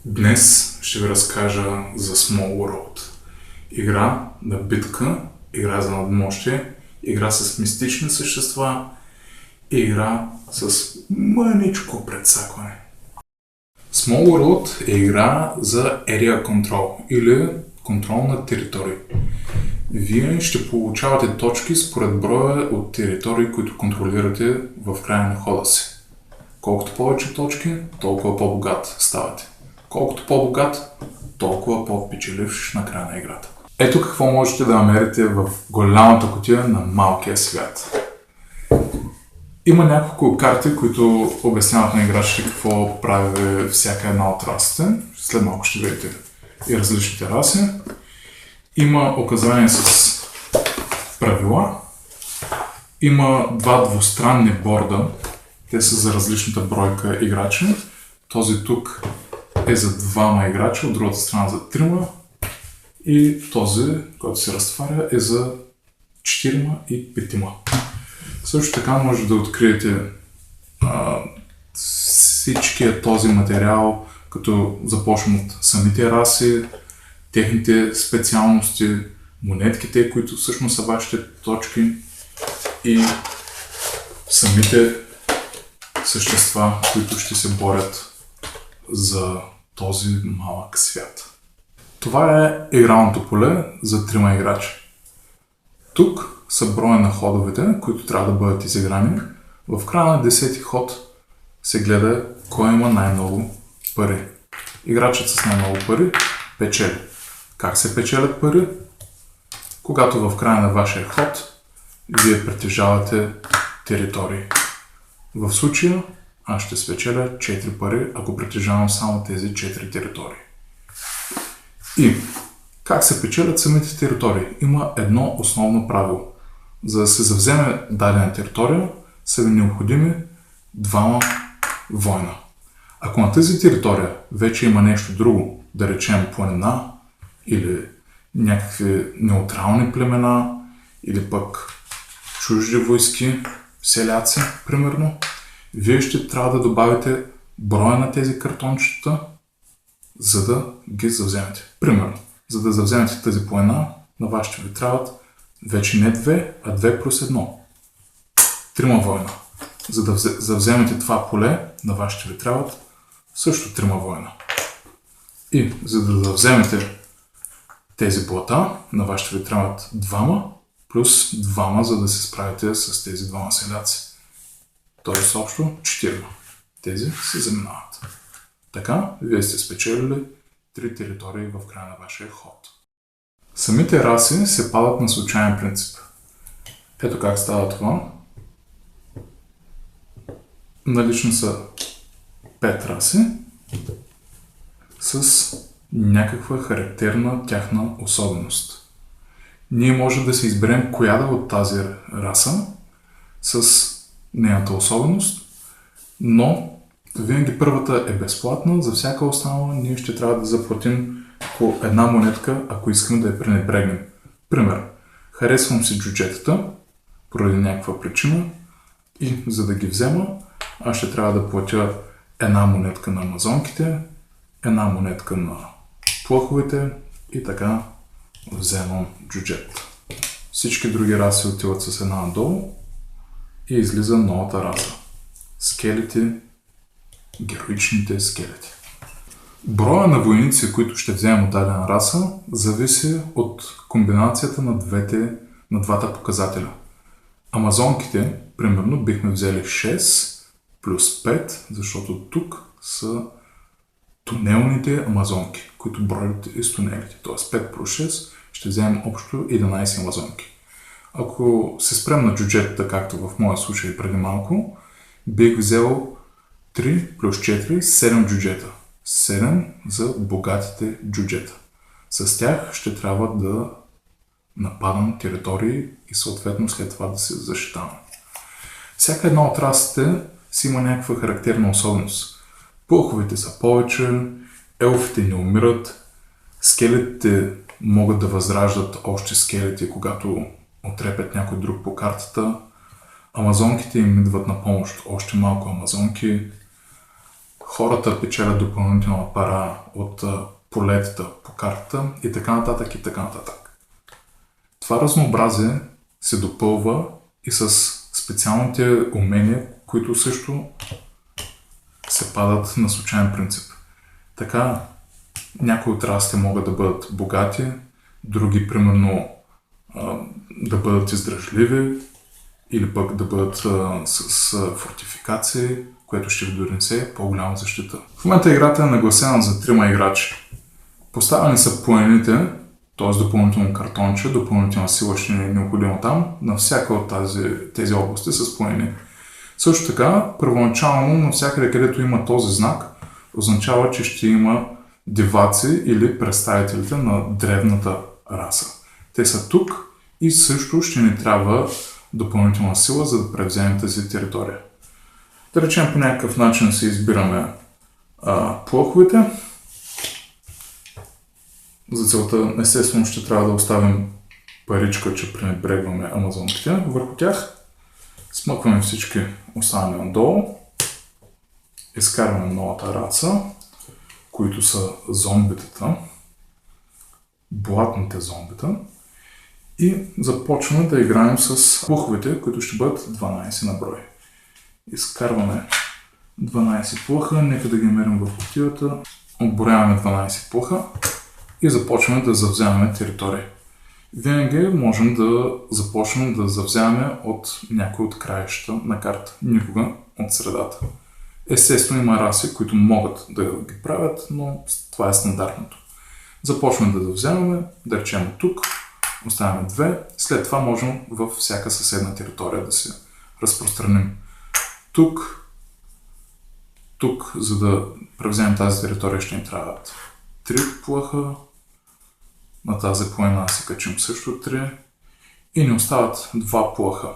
Днес ще ви разкажа за Small World. Игра на битка, игра за надмощие, игра с мистични същества и игра с мъничко прецакване. Small World е игра за Area Control или контрол на територии. Вие ще получавате точки според броя от територии, които контролирате в края на хода си. Колкото повече точки, толкова по-богат ставате. Колкото по-богат, толкова по-печеливш на края на играта. Ето какво можете да намерите в голямата кутия на малкия свят. Има няколко карти, които обясняват на играчите какво прави всяка една от расите. След малко ще видите и различните раси. Има указания с правила. Има два двустранни борда. Те са за различната бройка играчи. Този тук е за двама играчи, от другата страна за трима. И този, който се разтваря, е за 4 и 5. Също така може да откриете всичкия този материал, като започнем от самите раси, техните специалности, монетките, които всъщност са вашите точки и самите същества, които ще се борят за този малък свят. Това е игралното поле за 3 играчи. Тук са броя на ходовете, които трябва да бъдат изиграни. В края на 10-ти ход се гледа кой има най-много пари. Играчът с най-много пари печели. Как се печелят пари? Когато в края на вашия ход вие притежавате територии. В случая аз ще спечеля 4 пари, ако притежавам само тези 4 територии. И как се печелят самите територии? Има едно основно правило. За да се завземе дадена територия, са ви необходими 2 война. Ако на тази територия вече има нещо друго, да речем планина, или някакви неутрални племена, или пък чужди войски, селяци, примерно, вие ще трябва да добавите броя на тези картончета, за да ги завземете. Примерно, за да завземете тази планина, на вас ще ви трябват вече не 2, а 2 плюс 1. 3 война. За да завземете това поле, на вас ще ви трябват също 3 война. И за да завземете тези блата, на вас ще ви трябват 2 плюс 2, за да се справите с тези 2 селяци. Тоест общо 4. Тези се заминават. Така, вие сте спечелили 3 територии в края на вашия ход. Самите раси се падат на случайен принцип. Ето как става това. Налични са 5 раси с някаква характерна тяхна особеност. Ние може да се изберем коя да от тази раса с нейната особеност, но винаги първата е безплатна, за всяка останала ние ще трябва да заплатим по 1 монетка, ако искаме да я пренебрегнем. Пример, харесвам си джуджетата, поради някаква причина, и за да ги взема, аз ще трябва да платя 1 монетка на амазонките, 1 монетка на плъховете и така вземам джуджет. Всички други раси отиват с 1 надолу и излиза новата раса. Скелети, героичните скелети. Броя на войници, които ще вземем от дадена раса, зависи от комбинацията на двата показателя. Амазонките, примерно, бихме взели 6 плюс 5, защото тук са тунелните амазонки, които броят из тунелите. Тоест 5 плюс 6 ще вземем общо 11 амазонки. Ако се спрем на джуджетата, както в моя случай преди малко, бих взел 3 плюс 4, 7 джуджета. 7 за богатите джуджета. С тях ще трябва да нападам територии и съответно след това да се защитавам. Всяка една от расите си има някаква характерна особеност. Пълховете са повече, елфите не умират, скелетите могат да възраждат още скелети, когато отрепят някой друг по картата. Амазонките им идват на помощ, още малко амазонки. Хората печелят допълнителна пара от полетата по картата и така нататък и така нататък. Това разнообразие се допълва и с специалните умения, които също се падат на случайен принцип. Така, някои от расите могат да бъдат богати, други, примерно, да бъдат издръжливи или пък да бъдат с фортификации, което ще ви донесе по-голяма защита. В момента играта е нагласена за 3 играчи. Поставени са планините, т.е. допълнително картонче, допълнителна сила ще ни е необходимо там, на всяка от тези области с планини. Също така, първоначално, навсякъде където има този знак, означава, че ще има диваци или представителите на древната раса. Те са тук и също ще ни трябва допълнителна сила, за да превземем тази територия. Да речем, по някакъв начин си избираме плъховете. За целта, естествено, ще трябва да оставим паричка, че пренебрегваме амазонките върху тях. Смъкваме всички, оставаме надолу. Изкарваме новата раса, които са зомбитата, блатните зомбита. И започваме да играем с плъховете, които ще бъдат 12 на брой. Изкарваме 12 плъха, нека да ги мерим в кутията. Отборяваме 12 плъха и започваме да завземаме територия. Винаги можем да започнем да завземаме от някой от краищата на карта, никога от средата. Естествено има раси, които могат да ги правят, но това е стандартното. Започваме да завземаме, да речем от тук, оставяме 2, след това можем във всяка съседна територия да се разпространим. Тук, за да превземем тази територия, ще ни трябват 3 плъха. На тази планина се качим също 3 и ни остават 2 плъха.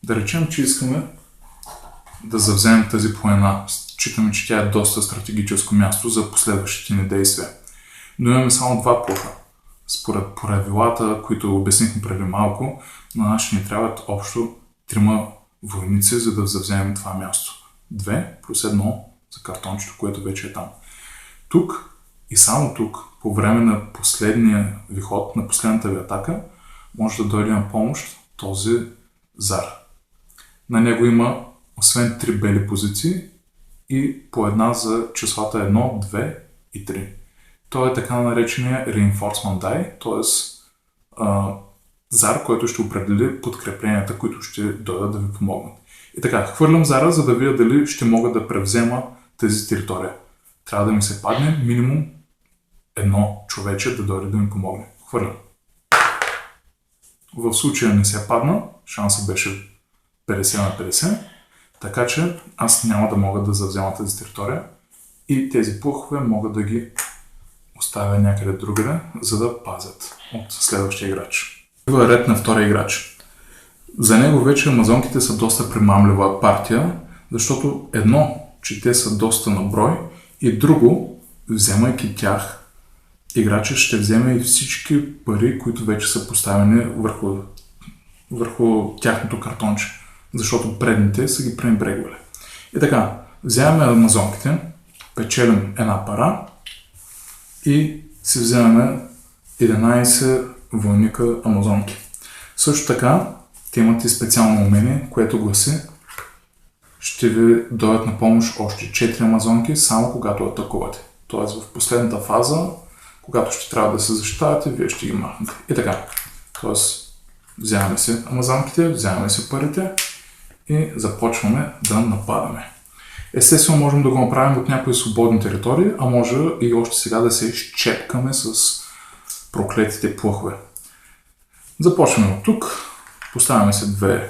Да речем, че искаме да завземем тази планина. Считаме, че тя е доста стратегическо място за последващите ни действия. Но имаме само 2 плъха. Според правилата, които обяснихме преди малко, на нас ще ни трябват общо 3 войници, за да завземем това място. 2 плюс 1 за картончето, което вече е там. Тук и само тук, по време на последния ви ход, на последната ви атака, може да дойде на помощ този зар. На него има освен 3 бели позиции и по една за числата 1, 2 и 3. Той е така наречения Reinforcement Die, т.е. зар, който ще определи подкрепленията, които ще дойдат да ви помогнат. И така, хвърлям зара, за да видя дали ще мога да превзема тази територия. Трябва да ми се падне минимум 1 човече да дойде да ми помогне. Хвърлям. В случая не се падна, шансът беше 50 на 50, така че аз няма да мога да завзема тази територия и тези плъхове мога да ги оставя някъде другаде, за да пазят от следващия играч. Това е ред на втория играч. За него вече амазонките са доста примамлива партия, защото едно, че те са доста на брой и друго, вземайки тях, играчът ще вземе и всички пари, които вече са поставени върху тяхното картонче, защото предните са ги пренебрегвали. И така, вземаме амазонките, печелим една пара и си вземаме 11 войника амазонки. Също така, те имат и специално умение, което гласи: ще ви дойдат на помощ още 4 амазонки, само когато атакувате. Тоест в последната фаза, когато ще трябва да се защитавате, вие ще ги махнете. И така, тоест вземаме си амазонките, вземаме си парите и започваме да нападаме. Естествено можем да го направим от някои свободни територии, а може и още сега да се изчепкаме с проклетите плъхове. Започваме от тук, поставяме се 2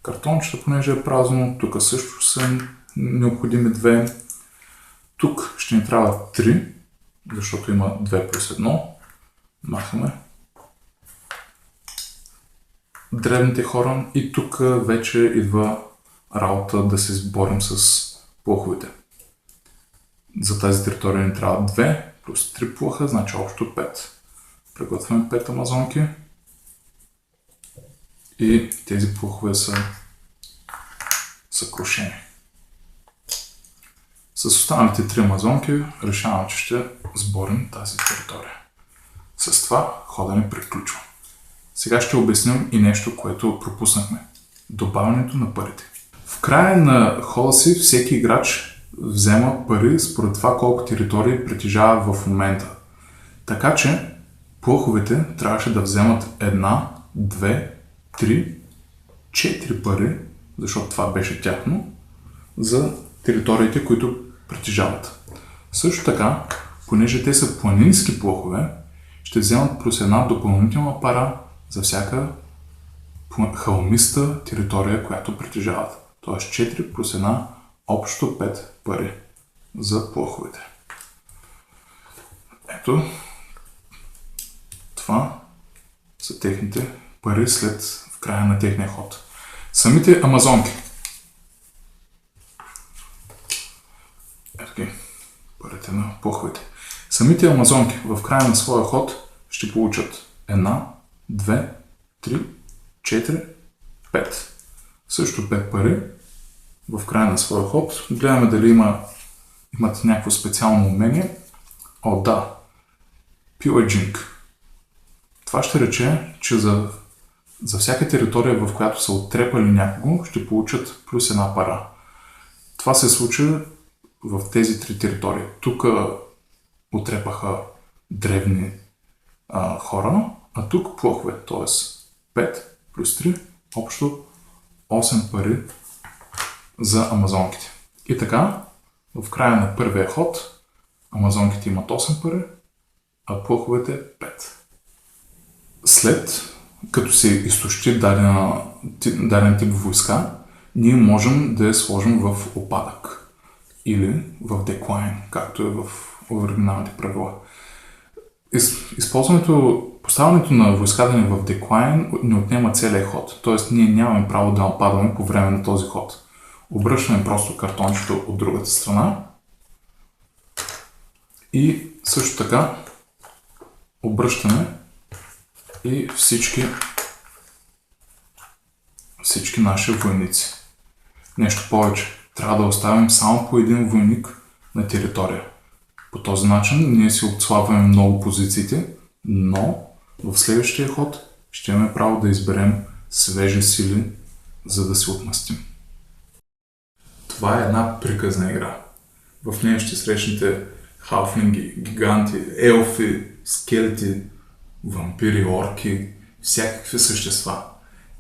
картончета, понеже е празно, тук също са необходими 2. Тук ще ни трябва 3, защото има 2 плюс 1. Махаме древните хора и тук вече идва работа да се сборим с плъховете. За тази територия ни трябва 2 плюс 3 плъха, значи общо 5. Приготвяме 5 амазонки. И тези плъхове са съкрушени. С останалите 3 амазонки решаваме, че ще сборим тази територия. С това ходене приключва. Сега ще обясним и нещо, което пропуснахме. Добавянето на парите. В края на хода си всеки играч взема пари според това колко територии притежава в момента. Така че плъховете трябваше да вземат 1, 2, 3, 4 пари, защото това беше тяхно, за териториите, които притежават. Също така, понеже те са планински плъхове, ще вземат плюс една допълнителна пара за всяка хълмиста територия, която притежават. Тоест 4 плюс 1, общо 5 пари за плъховете. Ето, това са техните пари след в края на техния ход. Самите амазонки. Ето ги, парите на плъховете. Самите амазонки в края на своя ход ще получат 1, 2, 3, 4, 5. Също 5 пари в края на своя ход. Гледаме дали имат някакво специално умение. О, да. Pillaging. Това ще рече, че за всяка територия, в която са оттрепали някого, ще получат плюс една пара. Това се случи в тези 3 територии. Тук отрепаха древни хора, а тук плъхове, т.е. 5 плюс 3, общо 8 пари за амазонките. И така, в края на първия ход, амазонките имат 8 пари, а плъховете 5. След като се изтощи даден тип войска, ние можем да я сложим в опадък или в деклайн, както е в оригиналните правила. Поставянето на войската ни в деклайн не отнема целия ход, т.е. ние нямаме право да нападаме по време на този ход. Обръщаме просто картончето от другата страна и също така обръщаме и всички наши войници. Нещо повече, трябва да оставим само по един войник на територия. По този начин ние си отслабваме много позициите, но в следващия ход ще имаме право да изберем свежи сили, за да се отмъстим. Това е една приказна игра. В нея ще срещнете халфлинги, гиганти, елфи, скелети, вампири, орки, всякакви същества.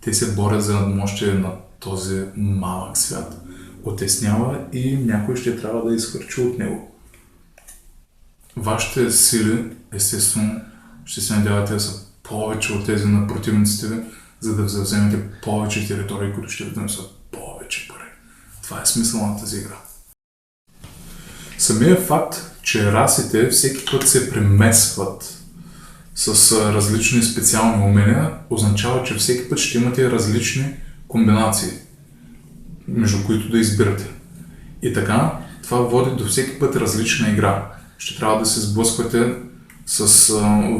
Те се борят за надмощие на този малък свят. Отеснява и някой ще трябва да изхвърчи от него. Вашите сили, естествено, ще се надявате да са повече от тези на противниците ви, за да вземете повече територии, които ще ви донесат повече пари. Това е смисъл на тази игра. Самият факт, че расите всеки път се премесват с различни специални умения, означава, че всеки път ще имате различни комбинации, между които да избирате. И така, това води до всеки път различна игра. Ще трябва да се сблъсквате с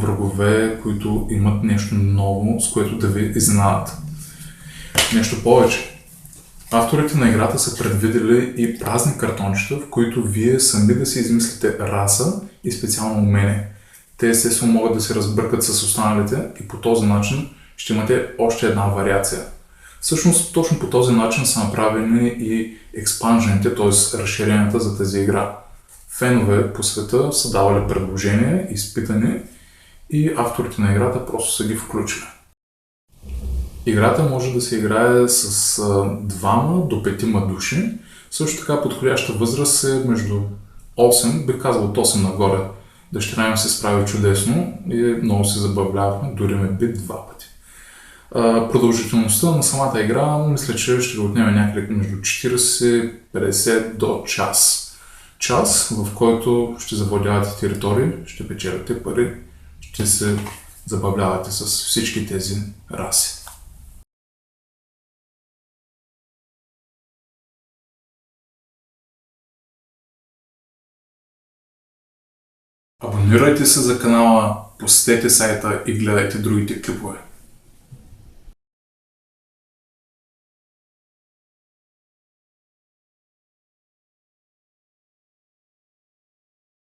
врагове, които имат нещо ново, с което да ви изненадат. Нещо повече. Авторите на играта са предвидели и празни картончета, в които вие сами да си измислите раса и специално умение. Те естествено могат да се разбъркат с останалите и по този начин ще имате още една вариация. Всъщност точно по този начин са направени и експанжените, т.е. разширенията за тази игра. Фенове по света са давали предложения, изпитани и авторите на играта просто са ги включили. Играта може да се играе с 2 до 5 души. Също така подходяща възраст е между 8, бих казал от 8 нагоре. Дъщеря ми се справи чудесно и много се забавлявахме, дори ме би 2 пъти. Продължителността на самата игра, мисля, че ще ви отнеме някъде между 40-50 до час. Час, в който ще завладявате територии, ще печелите пари, ще се забавлявате с всички тези раси. Абонирайте се за канала, посетете сайта и гледайте другите клипове.